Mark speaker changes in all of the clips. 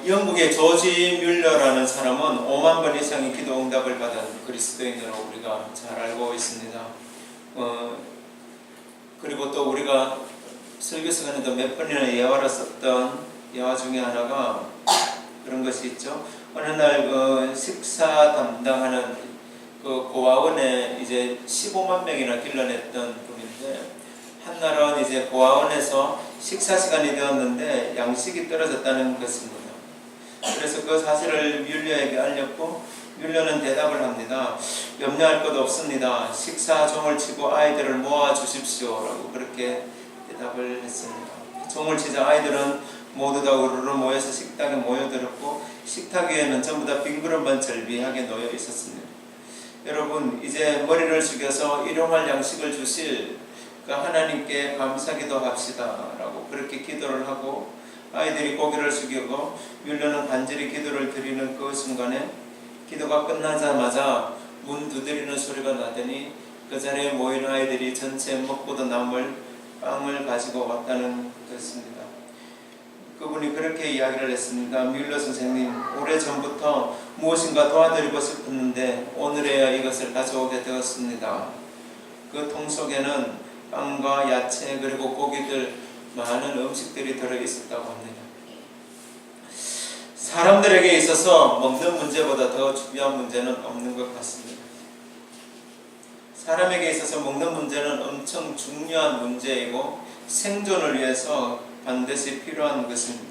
Speaker 1: 영국의 조지 뮬러라는 사람은 5만 번 이상의 기도 응답을 받은 그리스도인으로 우리가 잘 알고 있습니다. 그리고 또 우리가 설교 시간에도 몇 번이나 예화를 썼던 예화 중에 하나가 그런 것이 있죠. 어느 날 식사 담당하는 고아원에 이제 15만 명이나 길러냈던 분인데, 한날은 이제 고아원에서 식사 시간이 되었는데 양식이 떨어졌다는 것입니다. 그래서 그 사실을 뮬러에게 알렸고, 뮬러는 대답을 합니다. 염려할 것 없습니다. 식사 종을 치고 아이들을 모아 주십시오 라고 그렇게 대답을 했습니다. 종을 치자 아이들은 모두 다 우르르 모여서 식탁에 모여들었고, 식탁 위에는 전부 다 빈 그릇만 절비하게 놓여 있었습니다. 여러분, 이제 머리를 숙여서 일용할 양식을 주실 그 하나님께 감사기도 합시다 라고 그렇게 기도를 하고, 아이들이 고개를 숙이고 뮬러는 간절히 기도를 드리는 그 순간에 기도가 끝나자마자 문 두드리는 소리가 나더니 그 자리에 모인 아이들이 전체 먹고도 남을 빵을 가지고 왔다는 것입니다. 그분이 그렇게 이야기를 했습니다. 뮬러 선생님, 오래전부터 무엇인가 도와드리고 싶었는데 오늘에야 이것을 가져오게 되었습니다. 그 통 속에는 빵과 야채 그리고 고기들 많은 음식들이 들어있었다고 합니다. 사람들에게 있어서 먹는 문제보다 더 중요한 문제는 없는 것 같습니다. 사람에게 있어서 먹는 문제는 엄청 중요한 문제이고 생존을 위해서 반드시 필요한 것입니다.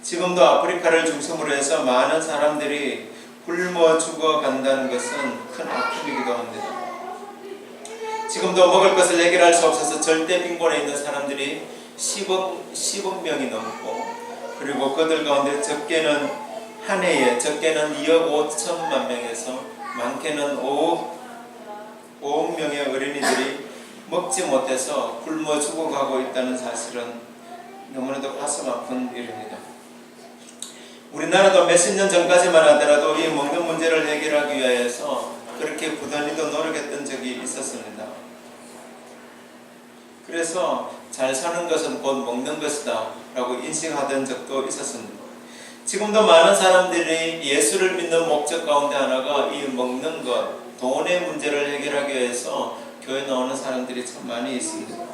Speaker 1: 지금도 아프리카를 중심으로 해서 많은 사람들이 굶어 죽어간다는 것은 큰 아픔이기도 합니다. 지금도 먹을 것을 해결할 수 없어서 절대 빈곤에 있는 사람들이 10억 명이 넘고, 그리고 그들 가운데 적게는 한 해에 적게는 2억 5천만 명에서 많게는 5억 명의 어린이들이 먹지 못해서 굶어 죽어가고 있다는 사실은 너무나도 가슴 아픈 일입니다. 우리나라도 몇십 년 전까지만 하더라도 이 먹는 문제를 해결하기 위해서 그렇게 부단히도 노력했던 적이 있었습니다. 그래서 잘 사는 것은 곧 먹는 것이다 라고 인식하던 적도 있었습니다. 지금도 많은 사람들이 예수를 믿는 목적 가운데 하나가 이 먹는 것, 돈의 문제를 해결하기 위해서 교회 나오는 사람들이 참 많이 있습니다.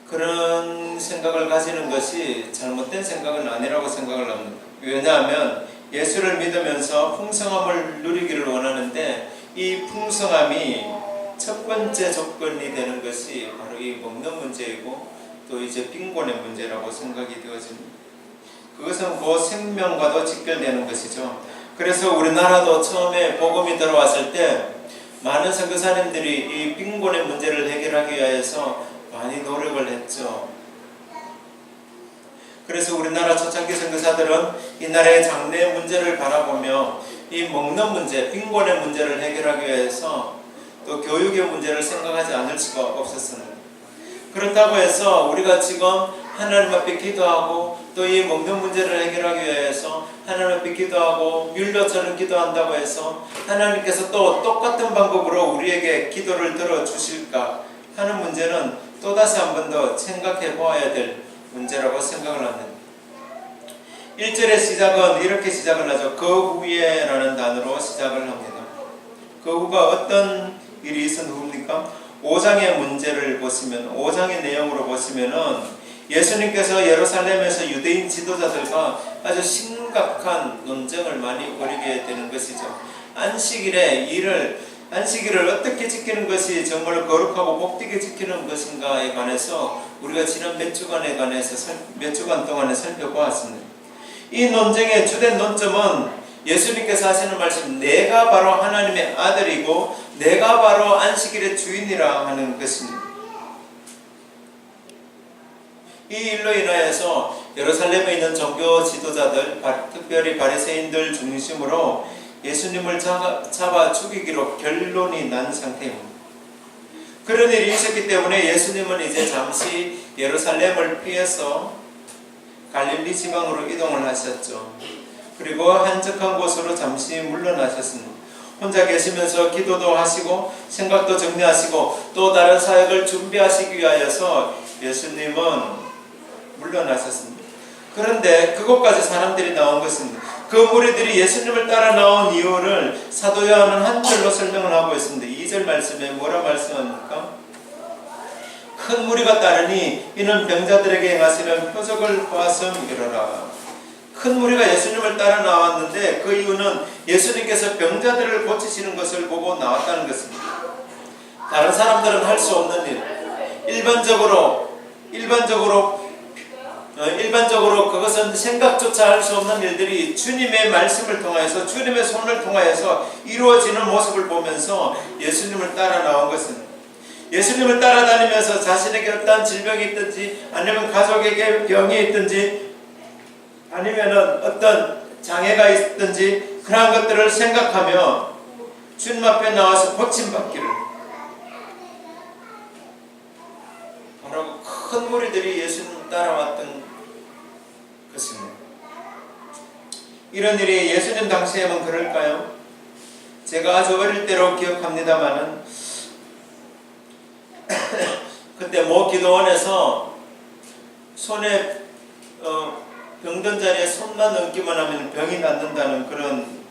Speaker 1: 그런 생각을 가지는 것이 잘못된 생각은 아니라고 생각을 합니다. 왜냐하면 예수를 믿으면서 풍성함을 누리기를 원하는데, 이 풍성함이 첫 번째 조건이 되는 것이 바로 이 먹는 문제이고, 또 이제 빈곤의 문제라고 생각이 되어집니다. 그것은 곧 생명과도 직결되는 것이죠. 그래서 우리나라도 처음에 복음이 들어왔을 때 많은 선교사님들이 이 빈곤의 문제를 해결하기 위해서 많이 노력을 했죠. 그래서 우리나라 초창기 선교사들은 이 나라의 장래의 문제를 바라보며 이 먹는 문제, 빈곤의 문제를 해결하기 위해서 또 교육의 문제를 생각하지 않을 수가 없었습니다. 그렇다고 해서 우리가 지금 하나님 앞에 기도하고 또 이 먹는 문제를 해결하기 위해서 하나님 앞에 기도하고 뮬러처럼 기도한다고 해서 하나님께서 또 똑같은 방법으로 우리에게 기도를 들어주실까 하는 문제는 또다시 한 번 더 생각해 보아야 될 문제라고 생각을 합니다. 1절의 시작은 이렇게 시작을 하죠. 그 후에 라는 단어로 시작을 합니다. 그 후가 어떤 일이 있은 후입니까? 5장의 문제를 보시면, 5장의 내용으로 보시면은 예수님께서 예루살렘에서 유대인 지도자들과 아주 심각한 논쟁을 많이 벌이게 되는 것이죠. 안식일을 어떻게 지키는 것이 정말 거룩하고 복되게 지키는 것인가에 관해서 우리가 지난 몇 주간 동안에 살펴보았습니다. 이 논쟁의 주된 논점은 예수님께서 하시는 말씀, 내가 바로 하나님의 아들이고 내가 바로 안식일의 주인이라 하는 것입니다. 이 일로 인하여서 예루살렘에 있는 종교 지도자들, 특별히 바리새인들 중심으로 예수님을 잡아 죽이기로 결론이 난 상태입니다. 그런 일이 있었기 때문에 예수님은 이제 잠시 예루살렘을 피해서 갈릴리 지방으로 이동을 하셨죠. 그리고 한적한 곳으로 잠시 물러나셨습니다. 혼자 계시면서 기도도 하시고 생각도 정리하시고 또 다른 사역을 준비하시기 위하여서 예수님은 물러나셨습니다. 그런데 그곳까지 사람들이 나온 것은 그 무리들이 예수님을 따라 나온 이유를 사도 요한은 한 절로 설명을 하고 있습니다. 2절 말씀에 뭐라 말씀합니까? 큰 무리가 따르니 이는 병자들에게 행하시는 표적을 보았음이로라. 큰 무리가 예수님을 따라 나왔는데 그 이유는 예수님께서 병자들을 고치시는 것을 보고 나왔다는 것입니다. 다른 사람들은 할 수 없는 일, 일반적으로 그것은 생각조차 할 수 없는 일들이 주님의 말씀을 통하여서 주님의 손을 통하여서 이루어지는 모습을 보면서 예수님을 따라 나온 것입니다. 예수님을 따라다니면서 자신에게 어떤 질병이 있든지 아니면 가족에게 병이 있든지 아니면 어떤 장애가 있든지 그러한 것들을 생각하며 주님 앞에 나와서 고침받기를 바라고 큰 무리들이 예수님을 따라왔던 것입니다. 이런 일이 예수님 당시에만 그럴까요? 제가 아주 어릴 때로 기억합니다마는 그때 모 기도원에서 손에 병든 자리에 손만 얹기만 하면 병이 낫는다는 그런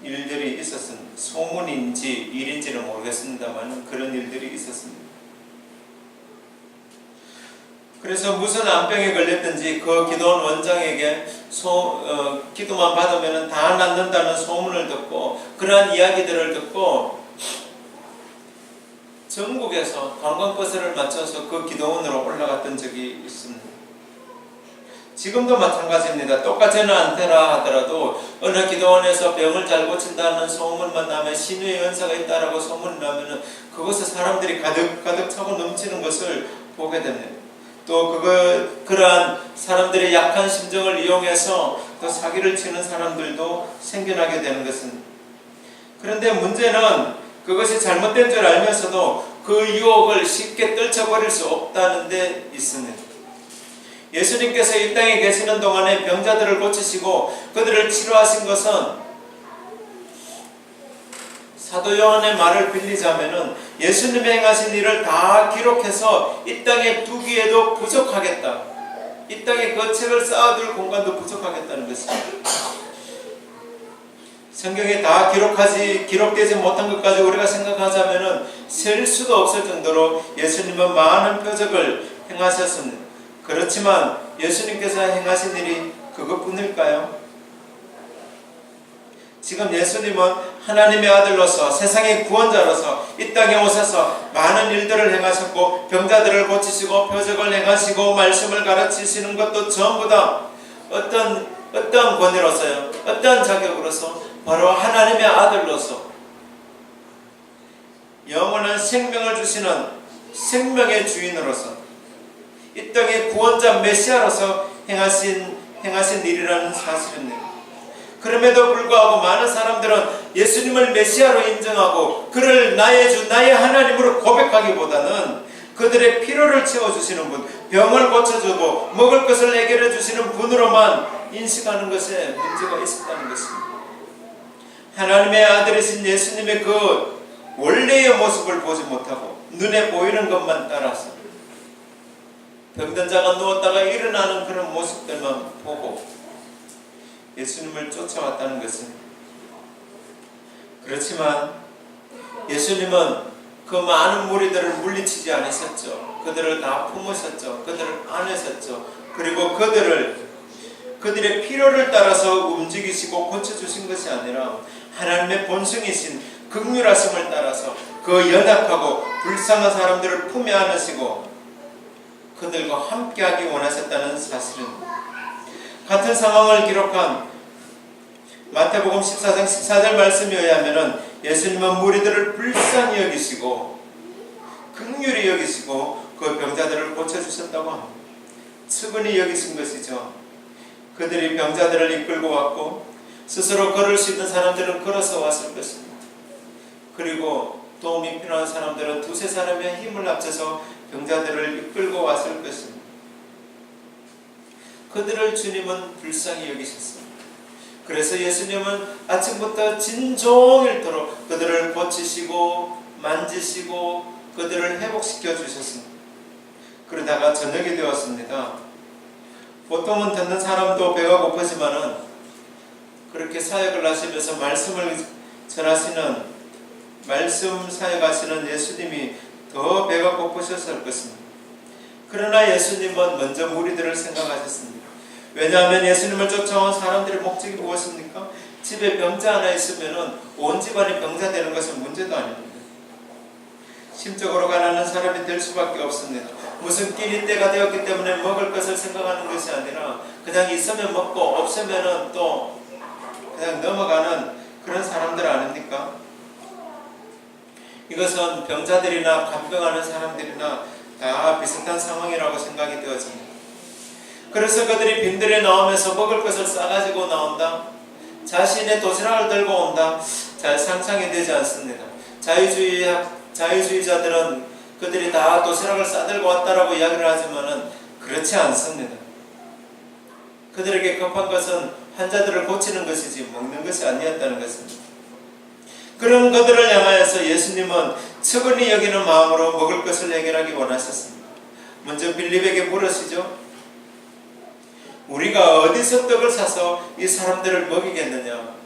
Speaker 1: 일들이 있었습니다. 소문인지 일인지는 모르겠습니다만 그런 일들이 있었습니다. 그래서 무슨 암병에 걸렸든지 그 기도원 원장에게 기도만 받으면 다 낫는다는 소문을 듣고 그러한 이야기들을 듣고 전국에서 관광버스를 맞춰서 그 기도원으로 올라갔던 적이 있습니다. 지금도 마찬가지입니다. 똑같지는 않더라 하더라도 어느 기도원에서 병을 잘 고친다는 소문만 나면 신유의 은사가 있다라고 소문이 나면 그곳에 사람들이 가득 차고 넘치는 것을 보게 됩니다. 또 그러한 사람들의 약한 심정을 이용해서 또 사기를 치는 사람들도 생겨나게 되는 것입니다. 그런데 문제는 그것이 잘못된 줄 알면서도 그 유혹을 쉽게 떨쳐버릴 수 없다는 데 있습니다. 예수님께서 이 땅에 계시는 동안에 병자들을 고치시고 그들을 치료하신 것은 사도 요한의 말을 빌리자면은 예수님이 행하신 일을 다 기록해서 이 땅에 두기에도 부족하겠다. 이 땅에 그 책을 쌓아둘 공간도 부족하겠다는 것입니다. 성경에 다 기록되지 못한 것까지 우리가 생각하자면은 셀 수도 없을 정도로 예수님은 많은 표적을 행하셨습니다. 그렇지만 예수님께서 행하신 일이 그것뿐일까요? 지금 예수님은 하나님의 아들로서 세상의 구원자로서 이 땅에 오셔서 많은 일들을 행하셨고 병자들을 고치시고 표적을 행하시고 말씀을 가르치시는 것도 전부 다 어떤 권위로서요, 어떤 자격으로서 바로 하나님의 아들로서 영원한 생명을 주시는 생명의 주인으로서 이 땅의 구원자 메시아로서 행하신 일이라는 사실입니다. 그럼에도 불구하고 많은 사람들은 예수님을 메시아로 인정하고 그를 나의 주, 나의 하나님으로 고백하기보다는 그들의 필요를 채워주시는 분, 병을 고쳐주고 먹을 것을 해결해 주시는 분으로만 인식하는 것에 문제가 있었다는 것입니다. 하나님의 아들이신 예수님의 그 원래의 모습을 보지 못하고 눈에 보이는 것만 따라서 병든 자가 누웠다가 일어나는 그런 모습들만 보고 예수님을 쫓아왔다는 것은, 그렇지만 예수님은 그 많은 무리들을 물리치지 않으셨죠. 그들을 다 품으셨죠. 그들을 안으셨죠. 그리고 그들의 필요를 따라서 움직이시고 고쳐주신 것이 아니라 하나님의 본성이신 긍휼하심을 따라서 그 연약하고 불쌍한 사람들을 품에 안으시고 그들과 함께하기 원하셨다는 사실은, 같은 상황을 기록한 마태복음 14장 14절 말씀에 의하면 예수님은 무리들을 불쌍히 여기시고 긍휼히 여기시고 그 병자들을 고쳐주셨다고 합니다. 측은히 여기신 것이죠. 그들이 병자들을 이끌고 왔고 스스로 걸을 수 있는 사람들은 걸어서 왔을 것입니다. 그리고 도움이 필요한 사람들은 두세 사람의 힘을 합쳐서 병자들을 이끌고 왔을 것입니다. 그들을 주님은 불쌍히 여기셨습니다. 그래서 예수님은 아침부터 진종일토록 그들을 고치시고 만지시고 그들을 회복시켜 주셨습니다. 그러다가 저녁이 되었습니다. 보통은 듣는 사람도 배가 고프지만은 그렇게 사역을 하시면서 말씀을 전하시는 말씀 사역하시는 예수님이 더 배가 고프셨을 것입니다. 그러나 예수님은 먼저 무리들을 생각하셨습니다. 왜냐하면 예수님을 쫓아온 사람들의 목적이 무엇입니까? 집에 병자 하나 있으면 온 집안이 병자 되는 것은 문제도 아닙니다. 심적으로 가난한 사람이 될 수밖에 없습니다. 무슨 끼니 때가 되었기 때문에 먹을 것을 생각하는 것이 아니라 그냥 있으면 먹고 없으면 또 그냥 넘어가는 그런 사람들 아닙니까? 이것은 병자들이나 간병하는 사람들이나 다 비슷한 상황이라고 생각이 되어집니다. 그래서 그들이 빈들에 나오면서 먹을 것을 싸가지고 나온다. 자신의 도시락을 들고 온다. 잘 상상이 되지 않습니다. 자유주의자들은 그들이 다 도시락을 싸들고 왔다라고 이야기를 하지만은 그렇지 않습니다. 그들에게 급한 것은 환자들을 고치는 것이지 먹는 것이 아니었다는 것입니다. 그런 그들을 향하여서 예수님은 측은히 여기는 마음으로 먹을 것을 해결하기 원하셨습니다. 먼저 빌립에게 물으시죠. 우리가 어디서 떡을 사서 이 사람들을 먹이겠느냐?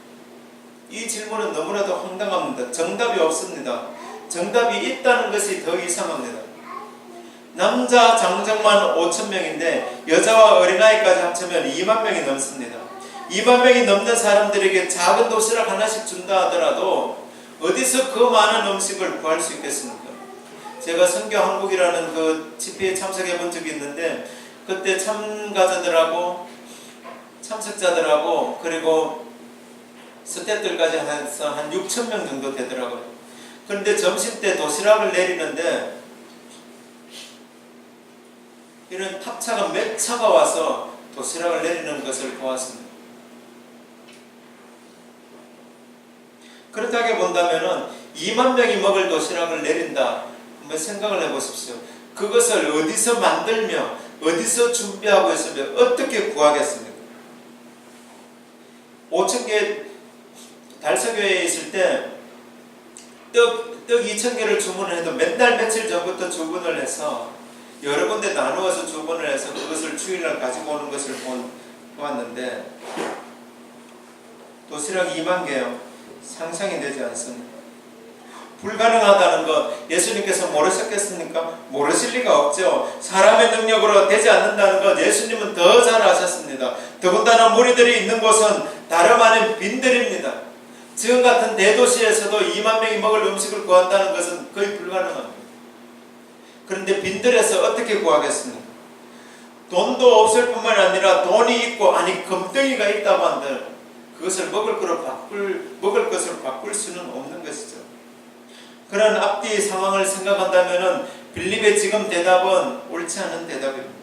Speaker 1: 이 질문은 너무나도 황당합니다. 정답이 없습니다. 정답이 있다는 것이 더 이상합니다. 남자 장정만 5,000명인데 여자와 어린아이까지 합치면 2만 명이 넘습니다. 2만 명이 넘는 사람들에게 작은 도시락 하나씩 준다 하더라도 어디서 그 많은 음식을 구할 수 있겠습니까? 제가 선교 한국이라는 그 집회에 참석해 본 적이 있는데 그때 참석자들하고 그리고 스태프들까지 해서 한 6,000명 정도 되더라고요. 그런데 점심때 도시락을 내리는데 이런 탑차가 몇 차가 와서 도시락을 내리는 것을 보았습니다. 그렇다게 본다면은 2만 명이 먹을 도시락을 내린다. 한번 생각을 해보십시오. 그것을 어디서 만들며 어디서 준비하고 있으면 어떻게 구하겠습니까? 5,000개 달서교회에 있을 때 떡 2,000개를 주문을 해도 몇 달 며칠 전부터 주문을 해서 여러 군데 나누어서 주문을 해서 그것을 주일날 가지고 오는 것을 보았는데 도시락 2만 개요. 상상이 되지 않습니다. 불가능하다는 것 예수님께서 모르셨겠습니까? 모르실 리가 없죠. 사람의 능력으로 되지 않는다는 것 예수님은 더 잘 아셨습니다. 더군다나 무리들이 있는 곳은 다름 아닌 빈들입니다. 지금 같은 대도시에서도 2만 명이 먹을 음식을 구한다는 것은 거의 불가능합니다. 그런데 빈들에서 어떻게 구하겠습니까? 돈도 없을 뿐만 아니라 돈이 있고 아니 금덩이가 있다고 한들 그것을 먹을 것으로 바꿀 수는 없는 것이죠. 그런 앞뒤 상황을 생각한다면 빌립의 지금 대답은 옳지 않은 대답입니다.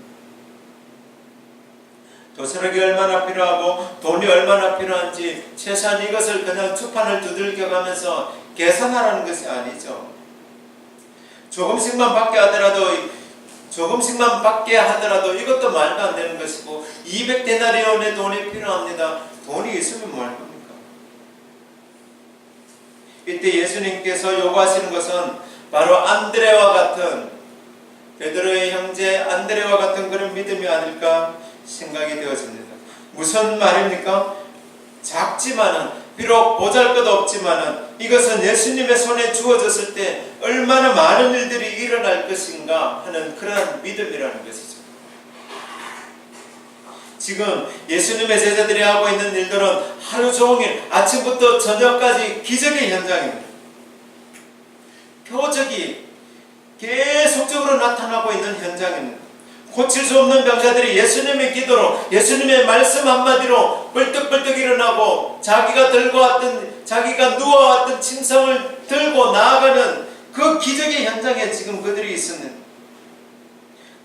Speaker 1: 도시락이 얼마나 필요하고 돈이 얼마나 필요한지 최소한 이것을 그냥 주판을 두들겨가면서 계산하라는 것이 아니죠. 조금씩만 받게 하더라도 이것도 말도 안 되는 것이고 200데나리온의 돈이 필요합니다. 돈이 있으면 뭐 할 겁니까? 이때 예수님께서 요구하시는 것은 바로 안드레와 같은 베드로의 형제 안드레와 같은 그런 믿음이 아닐까 생각이 되어집니다. 무슨 말입니까? 작지만은 비록 보잘것없지만은 이것은 예수님의 손에 주어졌을 때 얼마나 많은 일들이 일어날 것인가 하는 그러한 믿음이라는 것이죠. 지금 예수님의 제자들이 하고 있는 일들은 하루 종일 아침부터 저녁까지 기적의 현장입니다. 표적이 계속적으로 나타나고 있는 현장입니다. 고칠 수 없는 병자들이 예수님의 기도로 예수님의 말씀 한마디로 벌떡벌떡 일어나고 자기가 누워왔던 침상을 들고 나아가는 그 기적의 현장에 지금 그들이 있습니다.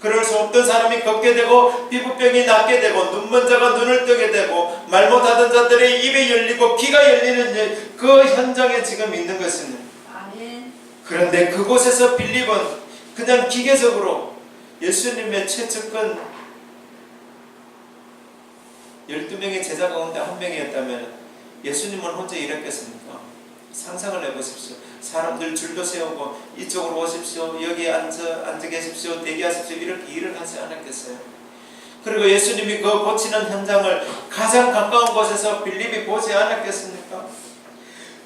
Speaker 1: 그럴 수 없던 사람이 걷게 되고 피부병이 낫게 되고 눈먼 자가 눈을 뜨게 되고 말 못하던 자들의 입이 열리고 귀가 열리는 그 현장에 지금 있는 것입니다.
Speaker 2: 아멘.
Speaker 1: 그런데 그곳에서 빌립은 그냥 기계적으로 예수님의 최측근 12명의 제자 가운데 한 명이었다면 예수님은 혼자 일했겠습니까? 상상을 해보십시오. 사람들 줄도 세우고 이쪽으로 오십시오, 여기 앉아 계십시오, 대기하십시오, 이렇게 일을 하지 않았겠어요? 그리고 예수님이 그 고치는 현장을 가장 가까운 곳에서 빌립이 보지 않았겠습니까?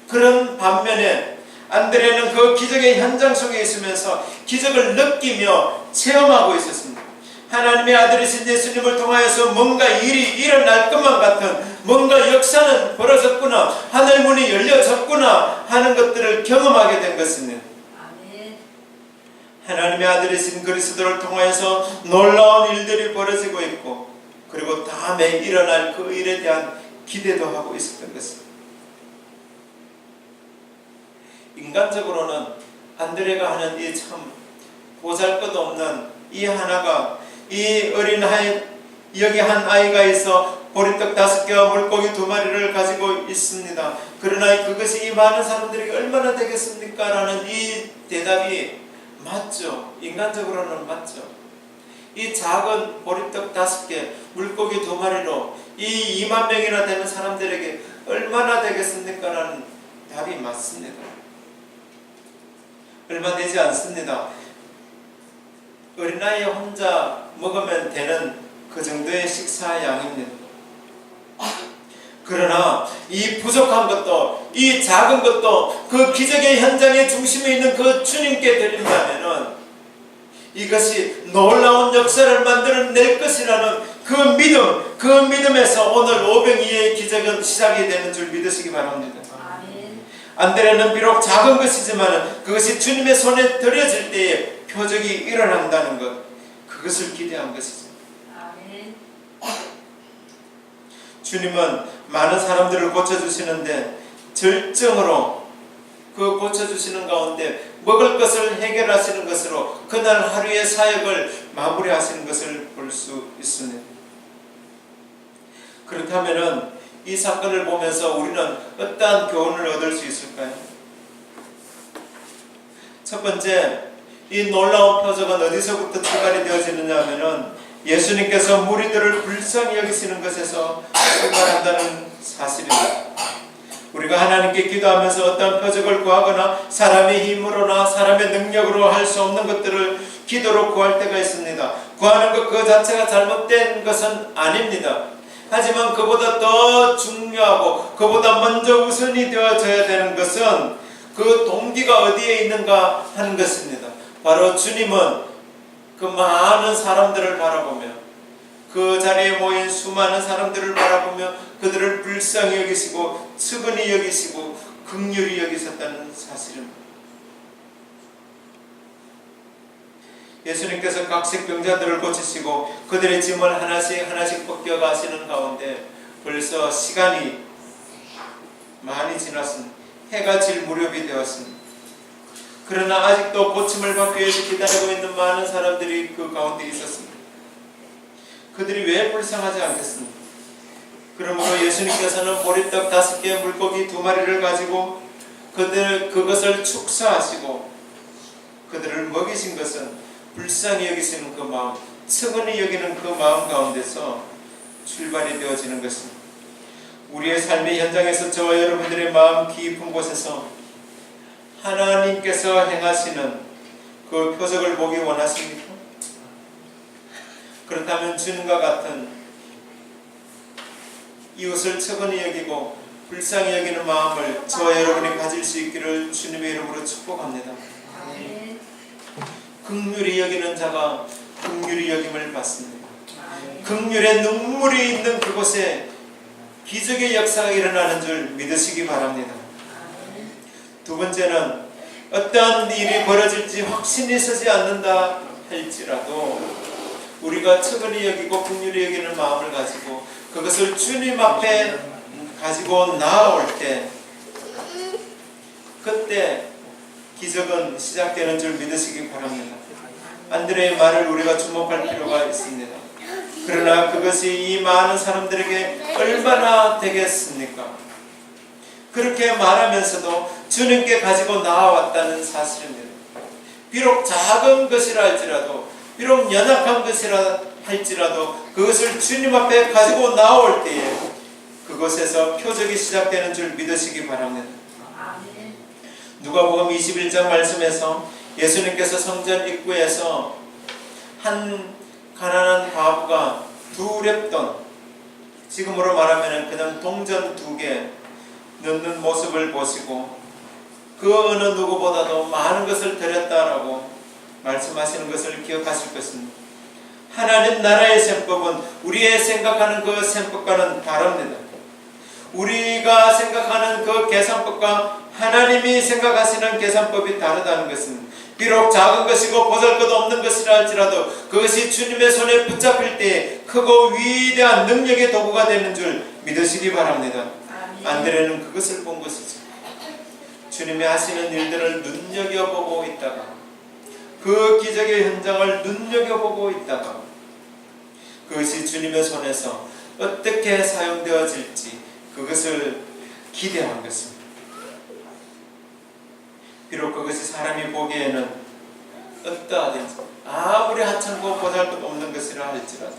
Speaker 1: 그런 반면에 안드레는 그 기적의 현장 속에 있으면서 기적을 느끼며 체험하고 있었습니다. 하나님의 아들이신 예수님을 통하여서 뭔가 일이 일어날 것만 같은, 뭔가 역사는 벌어졌구나, 하늘문이 열려졌구나 하는 것들을 경험하게 된 것입니다.
Speaker 2: 아멘.
Speaker 1: 하나님의 아들이신 그리스도를 통하여서 놀라운 일들이 벌어지고 있고, 그리고 다음에 일어날 그 일에 대한 기대도 하고 있었던 것입니다. 인간적으로는 안드레가 하는 이 참 보잘것없는 이 하나가, 이 어린 아이, 여기 한 아이가 있어 보리떡 5개와 물고기 2마리를 가지고 있습니다. 그러나 그것이 이 많은 사람들에게 얼마나 되겠습니까? 라는 이 대답이 맞죠. 인간적으로는 맞죠. 이 작은 보리떡 5개, 물고기 2마리로 이 2만 명이나 되는 사람들에게 얼마나 되겠습니까? 라는 답이 맞습니다. 얼마 되지 않습니다. 어린아이 혼자 먹으면 되는 그 정도의 식사 양입니다. 그러나 이 부족한 것도, 이 작은 것도 그 기적의 현장의 중심에 있는 그 주님께 드린다면은 이것이 놀라운 역사를 만들어낼 것이라는 그 믿음, 그 믿음에서 오늘 오병이의 기적은 시작이 되는 줄 믿으시기 바랍니다. 안드레는 비록 작은 것이지만 그것이 주님의 손에 들여질 때에 표적이 일어난다는 것, 그것을 기대한 것이죠.
Speaker 2: 아멘.
Speaker 1: 주님은 많은 사람들을 고쳐주시는데 절정으로 그 고쳐주시는 가운데 먹을 것을 해결하시는 것으로 그날 하루의 사역을 마무리하시는 것을 볼 수 있습니다. 그렇다면 이 사건을 보면서 우리는 어떠한 교훈을 얻을 수 있을까요? 첫 번째, 이 놀라운 표적은 어디서부터 출발이 되어지느냐 하면은 예수님께서 무리들을 불쌍히 여기시는 것에서 출발한다는 사실입니다. 우리가 하나님께 기도하면서 어떤 표적을 구하거나 사람의 힘으로나 사람의 능력으로 할 수 없는 것들을 기도로 구할 때가 있습니다. 구하는 것 그 자체가 잘못된 것은 아닙니다. 하지만 그보다 더 중요하고 그보다 먼저 우선이 되어져야 되는 것은 그 동기가 어디에 있는가 하는 것입니다. 바로 주님은 그 많은 사람들을 바라보며, 그 자리에 모인 수많은 사람들을 바라보며 그들을 불쌍히 여기시고 측은히 여기시고 긍휼히 여기셨다는 사실입니다. 예수님께서 각색 병자들을 고치시고 그들의 짐을 하나씩 하나씩 벗겨 가시는 가운데 벌써 시간이 많이 지났습니다. 해가 질 무렵이 되었습니다. 그러나 아직도 고침을 받기 위해서 기다리고 있는 많은 사람들이 그 가운데 있었습니다. 그들이 왜 불쌍하지 않겠습니까? 그러므로 예수님께서는 보리떡 5개, 물고기 2마리를 가지고 그것을 축사하시고 그들을 먹이신 것은 불쌍히 여기시는 그 마음, 측은히 여기는 그 마음 가운데서 출발이 되어지는 것입니다. 우리의 삶의 현장에서 저와 여러분들의 마음 깊은 곳에서 하나님께서 행하시는 그 표적을 보기 원하십니까? 그렇다면 주님과 같은 이웃을 측은히 여기고 불쌍히 여기는 마음을 저와 여러분이 가질 수 있기를 주님의 이름으로 축복합니다. 긍휼히 여기는 자가 긍휼히 여김을 받습니다. 긍휼의 눈물이 있는 그곳에 기적의 역사가 일어나는 줄 믿으시기 바랍니다. 두 번째는 어떠한 일이 벌어질지 확신이 서지 않는다 할지라도 우리가 측은히 여기고 긍휼히 여기는 마음을 가지고 그것을 주님 앞에 가지고 나아올 때 그때 기적은 시작되는 줄 믿으시기 바랍니다. 안드레의 말을 우리가 주목할 필요가 있습니다. 그러나 그것이 이 많은 사람들에게 얼마나 되겠습니까? 그렇게 말하면서도 주님께 가지고 나아왔다는 사실입니다. 비록 작은 것이라 할지라도, 비록 연약한 것이라 할지라도 그것을 주님 앞에 가지고 나올 때에 그것에서 표적이 시작되는 줄 믿으시기 바랍니다. 누가복음 21장 말씀에서 예수님께서 성전 입구에서 한 가난한 과부가 두 랩돈, 지금으로 말하면 그냥 동전 2개 넣는 모습을 보시고 그 어느 누구보다도 많은 것을 드렸다라고 말씀하시는 것을 기억하실 것입니다. 하나님 나라의 셈법은 우리의 생각하는 그 셈법과는 다릅니다. 우리가 생각하는 그 계산법과 하나님이 생각하시는 계산법이 다르다는 것은 비록 작은 것이고 보잘것없는 것이라 할지라도 그것이 주님의 손에 붙잡힐 때 크고 위대한 능력의 도구가 되는 줄 믿으시기 바랍니다. 안드레는 그것을 본 것이죠. 주님이 하시는 일들을 눈여겨보고 있다가 그 기적의 현장을 눈여겨보고 있다가 그것이 주님의 손에서 어떻게 사용되어질지 그것을 기대한 것입니다. 비록 그것이 사람이 보기에는 어떠하든지 아무리 하찮고 보잘것없는 것이라 할지라도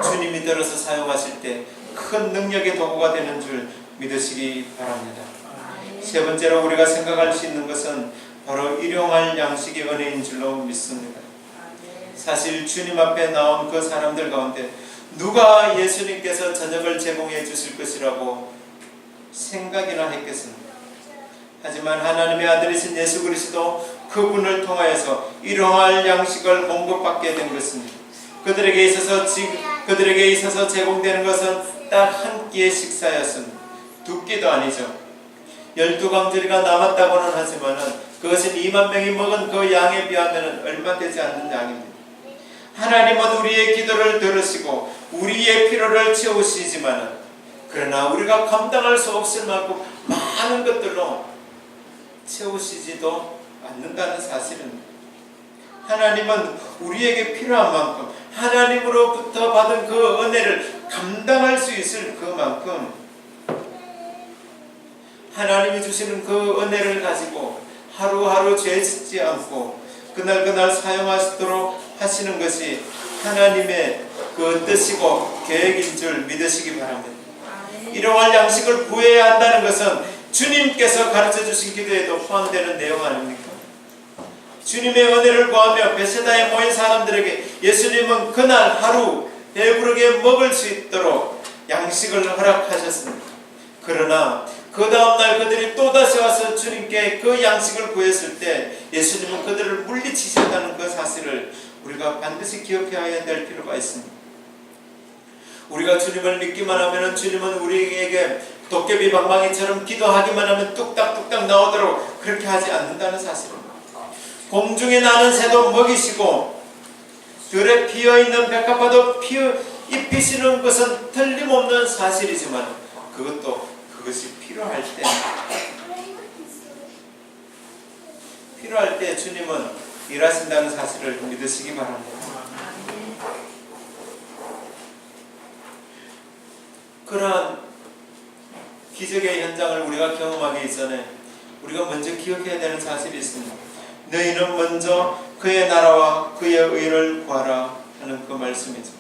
Speaker 1: 주님이 들어서 사용하실 때 큰 능력의 도구가 되는 줄 믿으시기 바랍니다. 세 번째로 우리가 생각할 수 있는 것은 바로 일용할 양식의 은혜인 줄로 믿습니다. 사실 주님 앞에 나온 그 사람들 가운데 누가 예수님께서 저녁을 제공해 주실 것이라고 생각이나 했겠습니까? 하지만 하나님의 아들이신 예수 그리스도 그분을 통하여서 일용할 양식을 공급받게 된 것입니다. 그들에게 있어서 제공되는 것은 딱 한 끼의 식사였습니다. 2끼도 아니죠. 12강짜리가 남았다고는 하지만 그것은 2만 명이 먹은 그 양에 비하면 얼마 되지 않는 양입니다. 하나님은 우리의 기도를 들으시고 우리의 필요를 채우시지만 그러나 우리가 감당할 수 없을 만큼 많은 것들로 채우시지도 않는다는 사실은 하나님은 우리에게 필요한 만큼 하나님으로부터 받은 그 은혜를 감당할 수 있을 그만큼 하나님이 주시는 그 은혜를 가지고 하루하루 죄 짓지 않고 그날그날 사용하시도록 하시는 것이 하나님의 그 뜻이고 계획인 줄 믿으시기 바랍니다. 일용할 양식을 구해야 한다는 것은 주님께서 가르쳐 주신 기도에도 포함되는 내용 아닙니까? 주님의 은혜를 구하며 베세다에 모인 사람들에게 예수님은 그날 하루 배부르게 먹을 수 있도록 양식을 허락하셨습니다. 그러나 그 다음날 그들이 또다시 와서 주님께 그 양식을 구했을 때 예수님은 그들을 물리치셨다는 그 사실을 우리가 반드시 기억해야 될 필요가 있습니다. 우리가 주님을 믿기만 하면 주님은 우리에게 도깨비 방망이처럼 기도하기만 하면 뚝딱뚝딱 나오도록 그렇게 하지 않는다는 사실입니다. 공중에 나는 새도 먹이시고 들에 피어있는 백합화도 입히시는 것은 틀림없는 사실이지만 그것이 필요할 때 주님은 일하신다는 사실을 믿으시기 바랍니다. 그러한 기적의 현장을 우리가 경험하기 이전에 우리가 먼저 기억해야 되는 사실이 있습니다. 너희는 먼저 그의 나라와 그의 의를 구하라 하는 그 말씀이죠.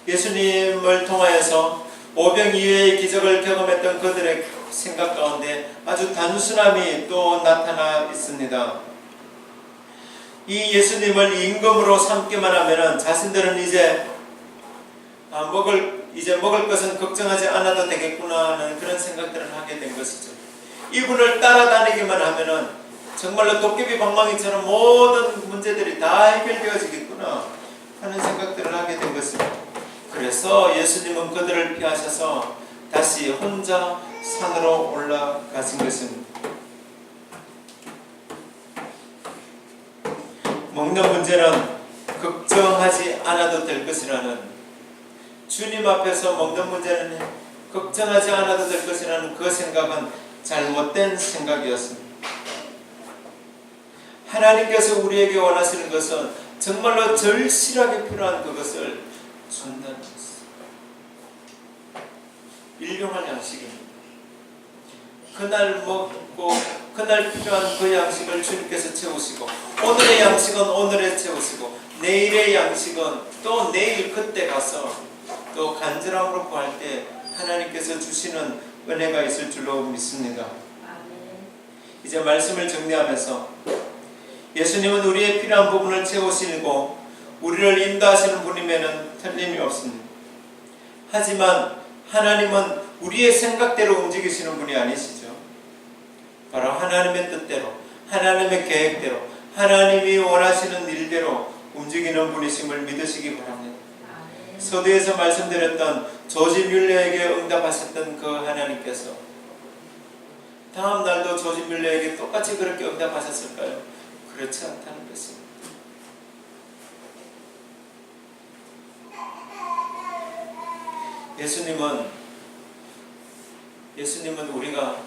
Speaker 1: 예수님을 통하여서 오병 이외의 기적을 경험했던 그들의 생각 가운데 아주 단순함이 또 나타나 있습니다. 이 예수님을 임금으로 삼기만 하면 자신들은 이제 먹을 것은 걱정하지 않아도 되겠구나 하는 그런 생각들을 하게 된 것이죠. 이분을 따라다니기만 하면은 정말로 도깨비 방망이처럼 모든 문제들이 다 해결되어지겠구나 하는 생각들을 하게 된 것입니다. 그래서 예수님은 그들을 피하셔서 다시 혼자 산으로 올라가신 것입니다. 먹는 문제는 걱정하지 않아도 될 것이라는, 주님 앞에서 먹는 문제는 걱정하지 않아도 될 것이라는 그 생각은 잘못된 생각이었습니다. 하나님께서 우리에게 원하시는 것은 정말로 절실하게 필요한 그것을 준다는 것입니다. 일용할 양식입니다. 그날 먹고 그날 필요한 그 양식을 주님께서 채우시고, 오늘의 양식은 오늘에 채우시고, 내일의 양식은 또 내일 그때 가서 또 간절함으로 구할 때 하나님께서 주시는 은혜가 있을 줄로 믿습니다. 이제 말씀을 정리하면서, 예수님은 우리의 필요한 부분을 채우시고 우리를 인도하시는 분임에는 틀림이 없습니다. 하지만 하나님은 우리의 생각대로 움직이시는 분이 아니시죠. 바로 하나님의 뜻대로, 하나님의 계획대로, 하나님이 원하시는 일대로 움직이는 분이심을 믿으시기 바랍니다. 서두에서 말씀드렸던 조지 뮬러에게 응답하셨던 그 하나님께서 다음 날도 조지 뮬러에게 똑같이 그렇게 응답하셨을까요? 그렇지 않다는 것입니다. 예수님은 우리가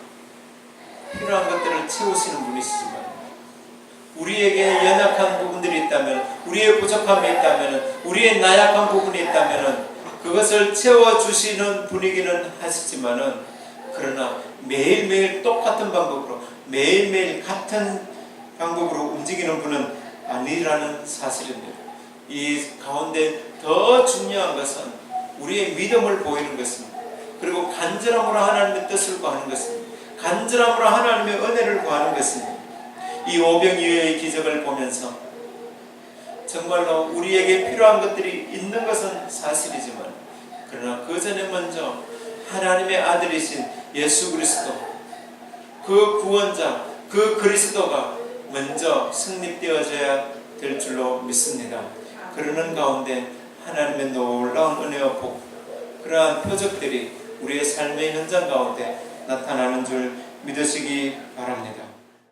Speaker 1: 필요한 것들을 채우시는 분이시지만, 우리에게 연약한 부분들이 있다면, 우리의 부족함이 있다면, 우리의 나약한 부분이 있다면 그것을 채워주시는 분이기는 하시지만은, 그러나 매일매일 똑같은 방법으로, 매일매일 같은 방법으로 움직이는 분은 아니라는 사실입니다. 이 가운데 더 중요한 것은 우리의 믿음을 보이는 것입니다. 그리고 간절함으로 하나님의 뜻을 구하는 것입니다. 간절함으로 하나님의 은혜를 구하는 것입니다. 이 오병이어의 기적을 보면서 정말로 우리에게 필요한 것들이 있는 것은 사실이지만, 그러나 그 전에 먼저 하나님의 아들이신 예수 그리스도, 그 구원자, 그 그리스도가 먼저 승립되어져야 될 줄로 믿습니다. 그러는 가운데 하나님의 놀라운 은혜와 복, 그러한 표적들이 우리의 삶의 현장 가운데 나타나는 줄 믿으시기 바랍니다.